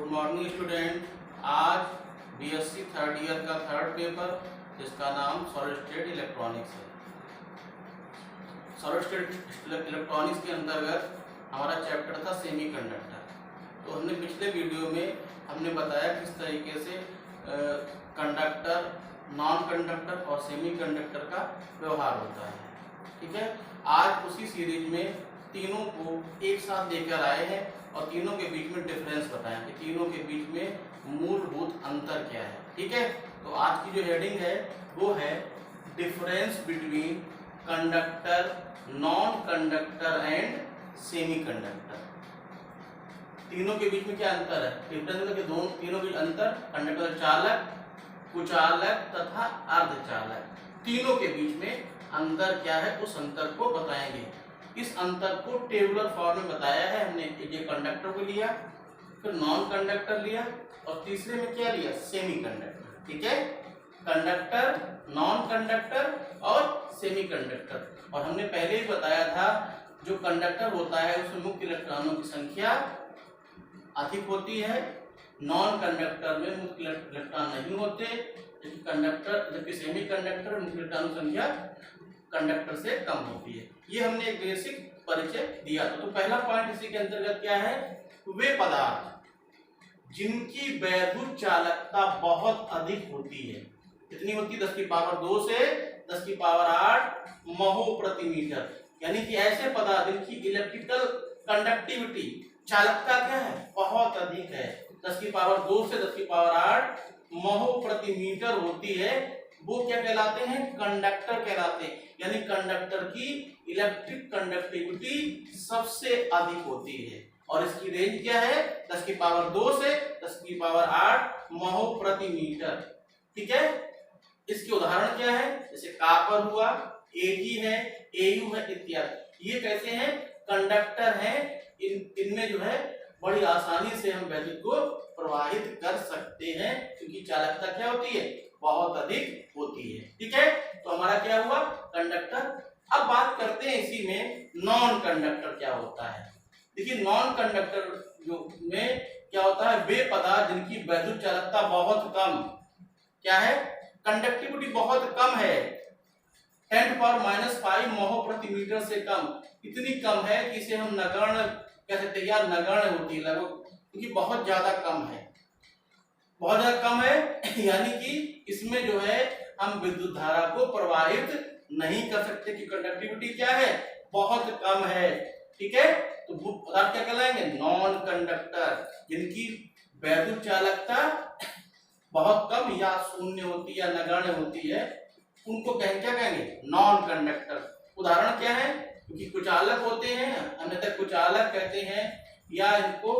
Good morning student. आज BSc third year का third paper जिसका नाम सॉलिड स्टेट इलेक्ट्रॉनिक्स है। सॉलिड स्टेट इलेक्ट्रॉनिक्स के अंतर्गत हमारा चैप्टर था सेमीकंडक्टर। तो हमने पिछले वीडियो में हमने बताया किस तरीके से कंडक्टर, नॉन कंडक्टर और सेमीकंडक्टर का व्यवहार होता है। ठीक है, आज उसी सीरीज में तीनों को एक साथ लेकर आए हैं और तीनों के बीच में डिफरेंस बताया कि तीनों के बीच में मूलभूत अंतर क्या है। ठीक है, तो आज की जो हेडिंग है वो है difference between conductor, non conductor and semiconductor. तीनों के बीच में क्या अंतर है? डिफरेंस मतलब कि दोनों तीनों के बीच अंतर, कंडक्टर चालक, कुचालक तथा अर्धचालक, तीनों के बीच में अंतर क्या है उस अंतर को बताएंगे। इस अंतर को टेबुलर फॉर्म में बताया है हमने। ये कंडक्टर को लिया, फिर नॉन कंडक्टर लिया और तीसरे में क्या लिया? Semi conductor. ठीक है, कंडक्टर, नॉन कंडक्टर और सेमी कंडक्टर। और हमने पहले ही बताया था जो कंडक्टर होता है उसमें मुख्य इलेक्ट्रॉनों की संख्या अधिक होती है, नॉन कंडक्टर में मुख्य इलेक्ट्रॉन नहीं होते, जबकि कंडक्टर जबकि सेमी कंडक्टर में मुख्य इलेक्ट्रॉनों की संख्या कंडक्टर से कम होती है। ये हमने एक बेसिक परिचय दिया था। तो पहला पॉइंट इसी के अंतर्गत क्या है? वे पदार्थ जिनकी वैद्युत चालकता बहुत अधिक होती है। कितनी होती है? 10 की पावर 2 से 10 की पावर 8 महो प्रति मीटर। यानी कि ऐसे पदार्थ जिनकी इलेक्ट्रिकल कंडक्टिविटी, चालकता क्या है? बहुत अधिक है। 10 की पावर 2 से 10 की पावर 8 महो प्रति मीटर होती है, वो क्या कहलाते हैं? कंडक्टर कहलाते हैं। यानी कंडक्टर की इलेक्ट्रिक कंडक्टिविटी सबसे अधिक होती है और इसकी रेंज क्या है? 10 की पावर 2 से 10 की पावर 8 महो प्रति मीटर। ठीक है, इसके उदाहरण क्या है? जैसे कापर हुआ, एजी है, एयू है इत्यादि। ये कैसे हैं? कंडक्टर हैं। इनमें जो है बड़ी आसानी से हम वैद्युत को प्रवाहित कर सकते हैं क्योंकि चालकता क्या होती है? बहुत अधिक होती है। ठीक है, तो हमारा क्या हुआ? कंडक्टर। अब बात करते हैं इसी में नॉन कंडक्टर क्या होता है। देखिए, नॉन कंडक्टर जो में क्या होता है? वे पदार्थ जिनकी वैद्युत चालकता बहुत कम, क्या है? कंडक्टिविटी बहुत कम है, 10⁻⁵ महो प्रति मीटर से कम। इतनी कम है कि इसे हम नगण्य कह सकते हैं या नगण्य होती है लगभग, क्योंकि बहुत ज्यादा कम है, बहुत ज्यादा कम है। यानी कि इसमें जो है हम विद्युत धारा को प्रवाहित नहीं कर सकते कि कंडक्टिविटी क्या है? बहुत कम है। ठीक है, तो वो पदार्थ क्या कहलाएंगे? नॉन कंडक्टर, जिनकी वैद्युत चालकता बहुत कम या शून्य होती है या नगण्य होती है, उनको क्या कहेंगे? Non conductor. उदाहरण क्या है? क्योंकि कुचालक होते हैं, अन्यथा कुचालक कहते हैं या इनको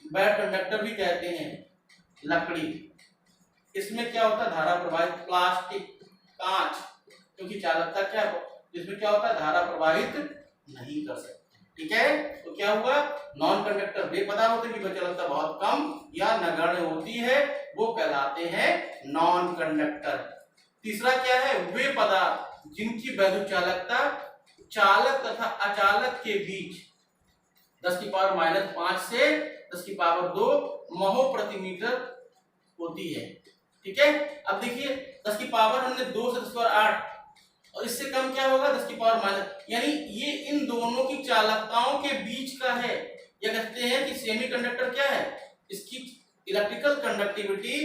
बैड कंडक्टर भी कहते हैं। लकड़ी, इसमें क्या होता है? धारा प्रवाहित। प्लास्टिक, कांच, क्योंकि चालकता क्या है? इसमें क्या होता है? धारा प्रवाहित नहीं कर सकते। ठीक है, तो क्या हुआ? नॉन कंडक्टर वे पदार्थ होते हैं जिनकी चालकता बहुत कम या नगण्य होती है, वो कहलाते हैं नॉन कंडक्टर। तीसरा क्या है? वे पदार्थ जिनकी वैद्युत चालकता चालक तथा अचालक के बीच 10 की पावर -5 से 10 की पावर 2 महो प्रति मीटर होती है। ठीक है, अब देखिए 10 की पावर हमने 2 से 10 की पावर 8 और इससे कम क्या होगा? 10 की पावर माइनस, यानी ये इन दोनों की चालकताओं के बीच का है। या कहते हैं कि सेमीकंडक्टर क्या है? इसकी इलेक्ट्रिकल कंडक्टिविटी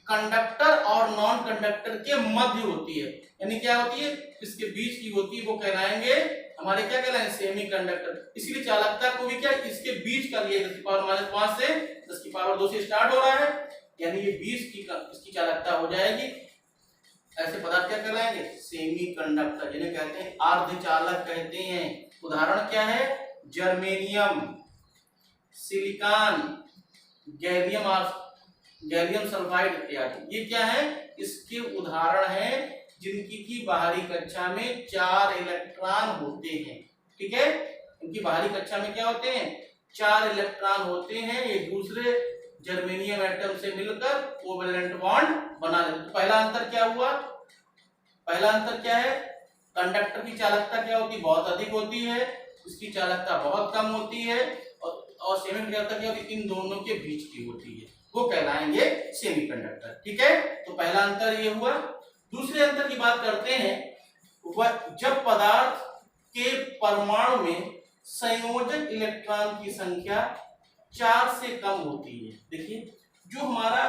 कंडक्टर और नॉन कंडक्टर के मध्य होती है। यानी क्या होती है? इसके बीच की होती है, वो कहलाएंगे हमारे क्या कहलाएंगे? Semiconductor. इसीलिए चालकता को भी क्या इसके बीच का लिया, 10 की पावर -5 से 10 की पावर 2 से स्टार्ट हो रहा है, यानी ये 20 की इसकी चालकता हो जाएगी। ऐसे पदार्थ क्या कहलाएंगे? सेमी कंडक्टर, जिन्हें कहते हैं अर्धचालक कहते हैं। उदाहरण क्या है? जर्मेनियम, सिलिकॉन, गैलियम सल्फाइड इत्यादि। ये क्या है? इसके उदाहरण हैं जिनकी बाहरी कक्षा में 4 इलेक्ट्रॉन होते हैं। ठीक है, इनकी बाहरी कक्षा में क्या होते हैं? 4 इलेक्ट्रॉन होते हैं। ये दूसरे जर्मेनियम एटम से मिलकर कोवेलेंट बॉन्ड बना लेते हैं। तो पहला अंतर क्या हुआ? पहला अंतर क्या है? कंडक्टर की चालकता क्या होती है? बहुत अधिक होती है, इसकी चालकता बहुत कम होती है। और सेमीकंडक्टर क्या होती है, इन दोनों के बीच की होती है, वो कहलाएंगे सेमीकंडक्टर। ठीक है, तो पहला अंतर ये हुआ। दूसरे अंतर की बात करते हैं, वह जब पदार्थ के परमाणु में संयोजक इलेक्ट्रॉन की संख्या 4 से कम होती है। देखिए, जो हमारा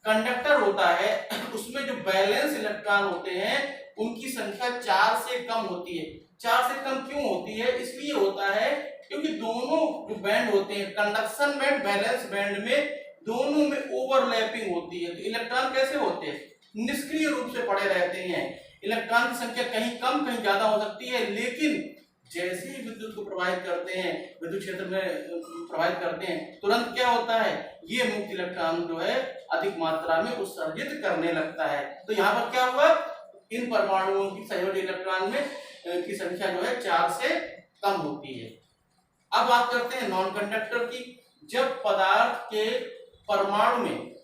कंडक्टर होता है उसमें जो बैलेंस इलेक्ट्रॉन होते हैं उनकी संख्या 4 से कम होती है। 4 से कम क्यों होती है? इसलिए होता है क्योंकि दोनों जो बैंड होते हैं, कंडक्शन बैंड, बैलेंस बैंड में दोनों में ओवरलैपिंग होती है। तो इलेक्ट्रॉन कैसे होते हैं? निष्क्रिय रूप से पड़े रहते हैं। इलेक्ट्रॉन की संख्या कहीं कम कहीं ज्यादा हो सकती है, लेकिन जैसे ही विद्युत को प्रवाहित करते हैं, विद्युत क्षेत्र में प्रवाहित करते हैं, तुरंत क्या होता है, ये मुक्त इलेक्ट्रॉन जो है अधिक मात्रा में उत्सर्जित करने लगता है। तो यहाँ पर क्या हुआ, इन परमाणुओं की संयोजक इलेक्ट्रॉन में की संख्या जो है 4 से कम होती है। अब बात करते हैं नॉन कंडक्टर की। जब पदार्थ के परमाणु में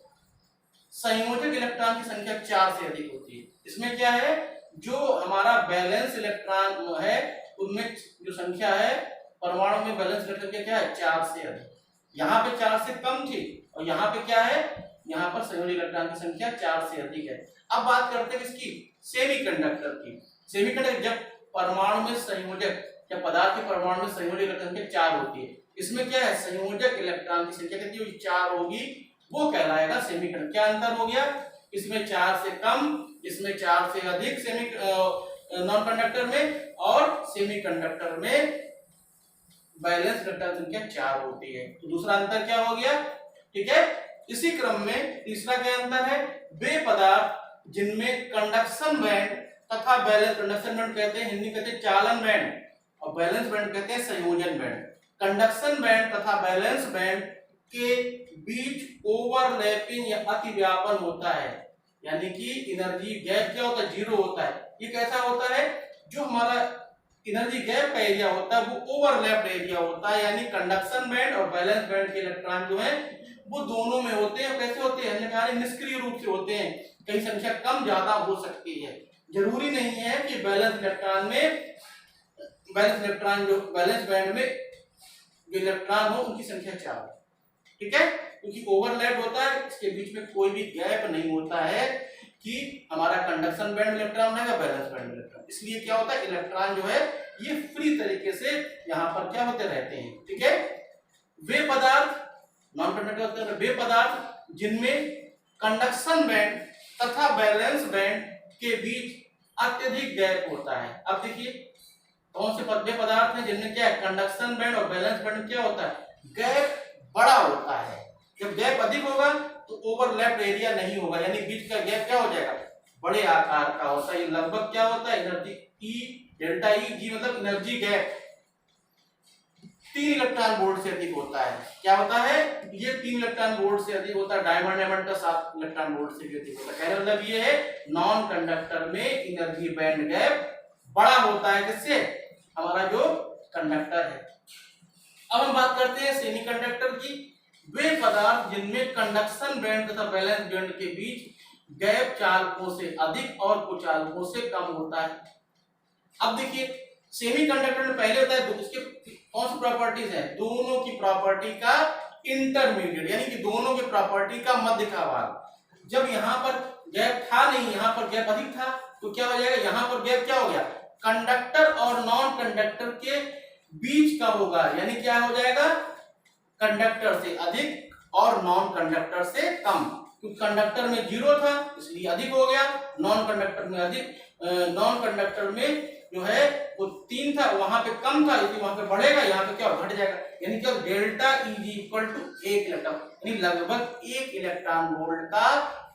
संयोजक इलेक्ट्रॉन की संख्या 4 से अधिक होती है, इसमें क्या है, जो हमारा बैलेंस इलेक्ट्रॉन है उनमें जो संख्या है परमाणु में बैलेंस इलेक्ट्रॉन की क्या है, 4 से अधिक। यहाँ पे 4 से कम थी और यहाँ पे क्या है, यहाँ पर संयोजक इलेक्ट्रॉन की संख्या 4 से अधिक है। अब बात करते हैं इसकी सेमीकंडक्टर की। सेमीकंडक्टर जब परमाणु में संयोजक या पदार्थ के परमाणु में संयोजक इलेक्ट्रॉन की 4 होती है, इसमें क्या है, संयोजक इलेक्ट्रॉन की संख्या कितनी होगी, 4 होगी, वो कहलाएगा सेमीकंडक्टर। क्या अंतर हो गया, इसमें 4 से कम, इसमें 4 से अधिक सेमी नॉन कंडक्टर में, और सेमीकंडक्टर में बैलेंस इलेक्ट्रॉन संख्या 4 होती है। तो दूसरा अंतर क्या हो गया, ठीक है। इसी क्रम में तीसरा क्या अंतर है, वे पदार्थ जिनमें कंडक्शन बैंड तथा बैलेंस, कंडक्शन बैंड कहते हैं हिंदी कहते हैं चालन बैंड, और बैलेंस बैंड कहते हैं संयोजन बैंड। कंडक्शन बैंड तथा बैलेंस बैंड के बीच ओवरलैपिंग या अतिव्यापन होता है, यानी कि एनर्जी गैप क्या होता है, 0 होता है। ये कैसा होता है, जो हमारा एनर्जी गैप का एरिया होता है वो ओवरलैप्ड एरिया होता है, यानी कंडक्शन बैंड और बैलेंस बैंड के इलेक्ट्रॉन जो है वो दोनों में होते हैं। कैसे होते हैं, हमने कहा निष्क्रिय रूप से होते हैं, कहीं संख्या कम ज्यादा हो सकती है। जरूरी नहीं है कि बैलेंस इलेक्ट्रॉन में, बैलेंस इलेक्ट्रॉन जो बैलेंस बैंड में जो इलेक्ट्रॉन हो उनकी संख्या 4 हो, ठीक है, क्योंकि ओवरलैप होता है, इसके बीच में कोई भी गैप नहीं होता है कि हमारा कंडक्शन बैंड इलेक्ट्रॉन है या बैलेंस बैंड इलेक्ट्रॉन। इसलिए क्या होता है, इलेक्ट्रॉन जो है ये फ्री तरीके से यहाँ पर क्या होते रहते हैं, ठीक है। वे पदार्थ नॉन कंडक्टर, वे पदार्थ जिनमें कंडक्शन बैंड तथा बैलेंस बैंड के बीच अत्यधिक गैप होता है। अब देखिए कौन से वे पदार्थ हैं जिनमें क्या है, कंडक्शन बैंड और बैलेंस बैंड क्या होता है, गैप बड़ा होता है। जब गैप अधिक होगा तो ओवरलैप्ड एरिया नहीं होगा, यानी बीच का गैप क्या हो जाएगा, बड़े आकार का होता है। ये लगभग क्या होता है, एनर्जी ई डेल्टा ई जी मतलब एनर्जी गैप 3 इलेक्ट्रॉन वोल्ट से अधिक होता है। क्या होता है, ये 3 इलेक्ट्रॉन वोल्ट से अधिक होता है। डायमंड का 7 इलेक्ट्रॉन वोल्ट से भी अधिक होता है। कहने मतलब ये है नॉन कंडक्टर में एनर्जी बैंड गैप बड़ा होता है, किससे, हमारा जो कंडक्टर है। अब हम बात करते हैं सेमीकंडक्टर की। वे पदार्थ जिनमें कंडक्शन बैंड तथा बैलेंस बैंड के बीच गैप चालकों से अधिक और कुचालकों से कम होता है। अब देखिए सेमीकंडक्टर में पहले होता है, उसके कौन सी प्रॉपर्टीज है, दोनों की प्रॉपर्टी का इंटरमीडिएट, यानी कि दोनों की प्रॉपर्टी का मध्य का भाग। जब यहाँ पर गैप था नहीं, यहाँ पर गैप अधिक था, तो क्या हो जाएगा, यहाँ पर गैप क्या हो गया, कंडक्टर और नॉन कंडक्टर के बीच का होगा, यानी क्या हो जाएगा, कंडक्टर से अधिक और नॉन कंडक्टर से कम। क्योंकि कंडक्टर में 0 था इसलिए अधिक हो गया, नॉन कंडक्टर में अधिक, नॉन कंडक्टर में जो है वो 3 था, वहां पे कम था इसलिए वहां पे बढ़ेगा, यहाँ पे क्या घट जाएगा। यानी क्या, delta E equal to 1 electron, यानी लगभग 1 इलेक्ट्रॉन वोल्ट का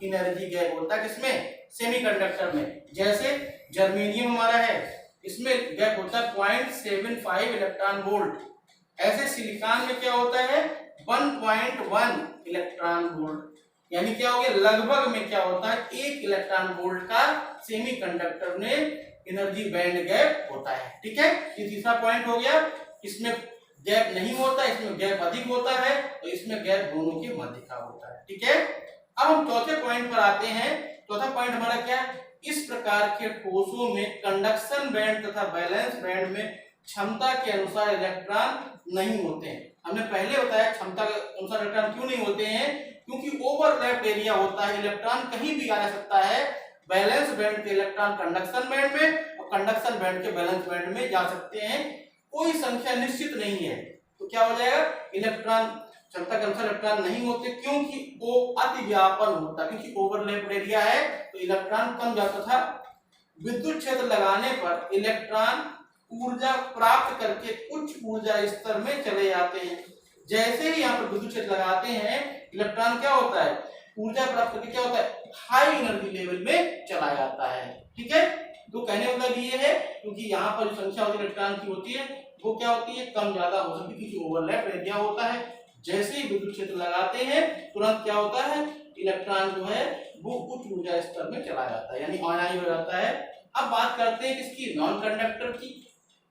एनर्जी गैप होता है किसमें, सेमीकंडक्टर में। जैसे जर्मेनियम हमारा है, इसमें गैप होता है 0.75 इलेक्ट्रॉन वोल्ट। ऐसे सिलिकॉन में क्या होता है 1.1 इलेक्ट्रॉन वोल्ट, यानी क्या हो गया, लगभग में क्या होता है 1 इलेक्ट्रॉन वोल्ट का सेमीकंडक्टर में एनर्जी बैंड गैप होता है, ठीक है। ये तीसरा पॉइंट हो गया, इसमें गैप नहीं होता, इसमें गैप अधिक होता है, तो इसमें गैप दोनों के मध्य का होता है, ठीक है। अब हम चौथे पॉइंट पर आते हैं। चौथा पॉइंट हमारा क्या है, इस प्रकार के ठोसों में कंडक्शन बैंड तथा बैलेंस बैंड में क्षमता के अनुसार इलेक्ट्रॉन नहीं होते हैं। हमने पहले बताया क्षमता के अनुसार इलेक्ट्रॉन क्यों नहीं होते हैं, क्योंकि ओवरलैप एरिया होता है, इलेक्ट्रॉन कहीं भी आ सकता है। बैलेंस बैंड के इलेक्ट्रॉन कंडक्शन बैंड में और कंडक्शन बैंड के बैलेंस बैंड में जा सकते हैं, कोई संख्या निश्चित नहीं है। तो क्या हो जाएगा, इलेक्ट्रॉन क्षमता के अनुसार इलेक्ट्रॉन नहीं होते, क्योंकि वो अतिव्यापन होता है, क्योंकि ओवरलैप एरिया है तो इलेक्ट्रॉन कम जाता था। विद्युत क्षेत्र लगाने पर इलेक्ट्रॉन ऊर्जा प्राप्त करके उच्च ऊर्जा स्तर में चले जाते हैं। जैसे ही यहाँ पर विद्युत क्षेत्र लगाते हैं, इलेक्ट्रॉन क्या होता है, ऊर्जा प्राप्त करके क्या होता है, हाई एनर्जी लेवल में चला जाता है। ठीक है, तो कहने का मतलब ये है, क्योंकि यहाँ पर जो संख्या होती है इलेक्ट्रॉन की होती है वो क्या होती है, कम ज्यादा हो सकती है, क्योंकि ओवरलैप एरिया होता है। जैसे ही विद्युत क्षेत्र लगाते हैं तुरंत क्या होता है, इलेक्ट्रॉन जो है वो उच्च ऊर्जा स्तर में चला जाता है, यानी आयनाइज हो जाता है। अब बात करते हैं किसकी, नॉन कंडक्टर की।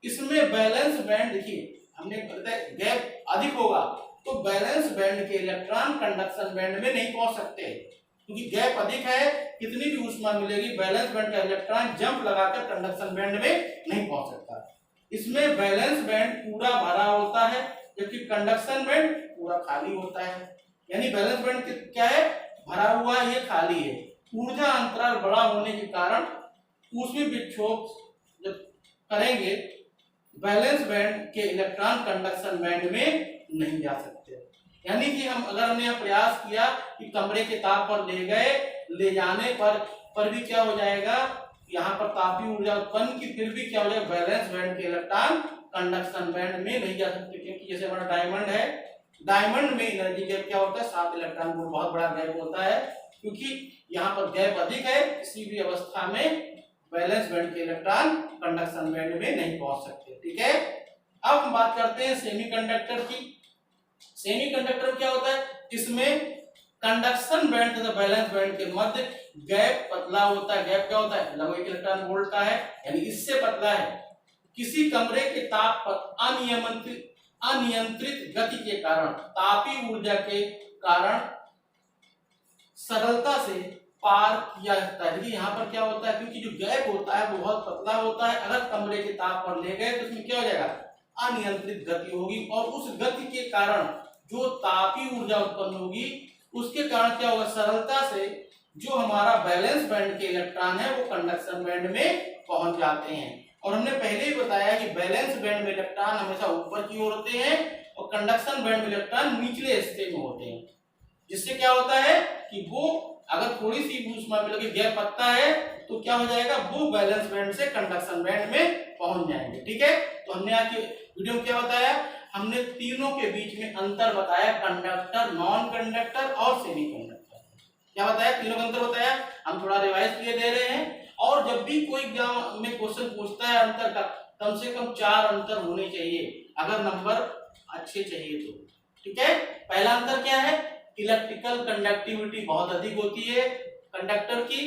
इसमें बैलेंस बैंड, देखिए हमने बताया गैप अधिक होगा तो बैलेंस बैंड के इलेक्ट्रॉन कंडक्शन बैंड में नहीं पहुंच सकते, क्योंकि गैप अधिक है, कितनी भी ऊष्मा मिलेगी बैलेंस बैंड का इलेक्ट्रॉन जंप लगाकर कंडक्शन बैंड में नहीं पहुंच सकता। इसमें बैलेंस बैंड पूरा भरा होता है, जबकि कंडक्शन बैंड पूरा खाली होता है। यानी बैलेंस बैंड क्या है, भरा हुआ, ये खाली है। ऊर्जा अंतराल बड़ा होने के कारण ऊष्मी विक्षोभ जब करेंगे बैलेंस बैंड के इलेक्ट्रॉन कंडक्शन बैंड में नहीं जा सकते। यानी कि हमने यहाँ प्रयास किया कि कमरे के ताप पर ले जाने पर भी क्या हो जाएगा, यहाँ पर तापीय ऊर्जा उत्पन्न की, फिर भी क्या हो जाएगा, बैलेंस बैंड के इलेक्ट्रॉन कंडक्शन बैंड में नहीं जा सकते। क्योंकि जैसे हमारा डायमंड है, डायमंड में एनर्जी गैप क्या होता है, 7 इलेक्ट्रॉन वोल्ट, बहुत बड़ा गैप होता है, क्योंकि यहाँ पर गैप अधिक है। किसी भी अवस्था में बैलेंस बैंड के इलेक्ट्रॉन कंडक्शन बैंड में नहीं पहुंच सकते। ठीक है, अब हम बात करते हैं सेमीकंडक्टर की। सेमीकंडक्टर क्या होता है, इसमें कंडक्शन बैंड तथा बैलेंस बैंड के मध्य गैप पतला होता है। गैप क्या होता है, लगभग 1 इलेक्ट्रॉन वोल्ट का है, यानी इससे पतला है। किसी कमरे के ताप पर अनियंत्रित गति के कारण, तापीय ऊर्जा के कारण सरलता से पार किया जाता है। यहाँ पर क्या होता है, क्योंकि जो गैप होता है वो बहुत पतला होता है, अगर कमरे के ताप पर ले गए तो उसमें क्या हो जाएगा, अनियंत्रित गति होगी, और उस गति के कारण जो तापीय ऊर्जा उत्पन्न होगी उसके कारण क्या होगा, सरलता से जो हमारा बैलेंस बैंड के इलेक्ट्रॉन है वो कंडक्शन बैंड में पहुंच जाते हैं। और हमने पहले ही बताया कि बैलेंस बैंड में इलेक्ट्रॉन हमेशा ऊपर की ओर होते हैं और कंडक्शन बैंड में इलेक्ट्रॉन निचले हिस्से में होते हैं, जिससे क्या होता है कि वो अगर थोड़ी सी ऊष्मा मिलेगी, गैप पतला है, तो क्या हो जाएगा, वो बैलेंस बैंड से कंडक्शन बैंड में पहुंच जाएंगे। ठीक है, तो हमने आज की वीडियो में क्या बताया, हमने तीनों के बीच में अंतर बताया, कंडक्टर, नॉन कंडक्टर और सेमीकंडक्टर। क्या बताया, तीनों का अंतर बताया। हम थोड़ा रिवाइज किए दे रहे हैं, और जब भी कोई एग्जाम में क्वेश्चन पूछता है अंतर का, कम से कम 4 अंतर होने चाहिए अगर नंबर अच्छे चाहिए तो। ठीक है, पहला अंतर क्या है, इलेक्ट्रिकल कंडक्टिविटी बहुत अधिक होती है कंडक्टर की,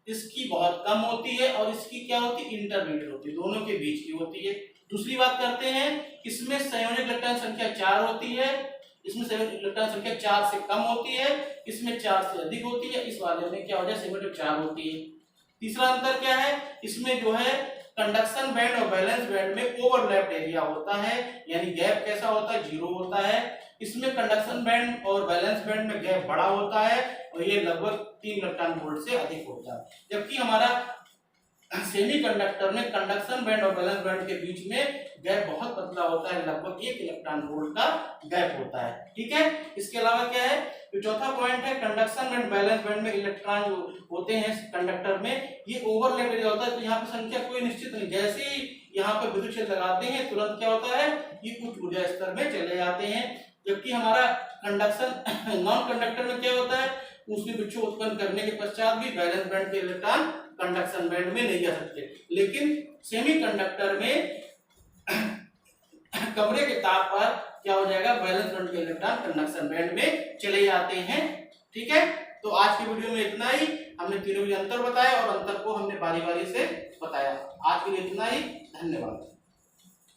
इसकी बहुत कम होती है, और इसकी क्या होती है, इंटरमीडिएट होती है, दोनों के बीच की होती है। दूसरी बात करते हैं, इसमें संयोजक इलेक्ट्रॉन संख्या 4 होती है, इसमें संयोजक इलेक्ट्रॉन संख्या 4 से कम होती है, इसमें 4 से अधिक होती है, इस वाले में क्या हो जाए, संयोजक 4 होती है। तीसरा अंतर क्या है, इसमें जो है कंडक्शन बैंड और बैलेंस बैंड में ओवरलैप एरिया होता है, यानी गैप कैसा होता है, 0 होता है। इसमें कंडक्शन बैंड और बैलेंस बैंड में गैप बड़ा होता है और ये लगभग 3 इलेक्ट्रॉन वोल्ट से अधिक होता है, जबकि हमारा सेमीकंडक्टर में कंडक्शन बैंड और बैलेंस बैंड के बीच में गैप बहुत पतला होता है, लगभग 1 इलेक्ट्रॉन वोल्ट का गैप होता है। ठीक है, इसके अलावा क्या है, तो चौथा पॉइंट है, कंडक्शन बैंड बैलेंस बैंड में इलेक्ट्रॉन जो होते हैं कंडक्टर में, ये ओवरलैप एरिया होता है, तो यहाँ पे संख्या कोई निश्चित नहीं, जैसे ही यहाँ पे विद्युत क्षेत्र लगाते हैं तुरंत क्या होता है, ये उच्च ऊर्जा स्तर में चले जाते हैं। जबकि हमारा कंडक्शन नॉन कंडक्टर में क्या होता है, उसमें विक्षोभ उत्पन्न करने के पश्चात भी बैलेंस बैंड के इलेक्ट्रॉन कंडक्शन बैंड में नहीं जा सकते, लेकिन सेमीकंडक्टर में कमरे के ताप पर क्या हो जाएगा, बैलेंस बैंड के इलेक्ट्रॉन कंडक्शन बैंड में चले जाते हैं। ठीक है, तो आज की वीडियो में इतना ही, हमने तीनों में अंतर बताया और अंतर को हमने बारी बारी से बताया। आज के लिए इतना ही, धन्यवाद।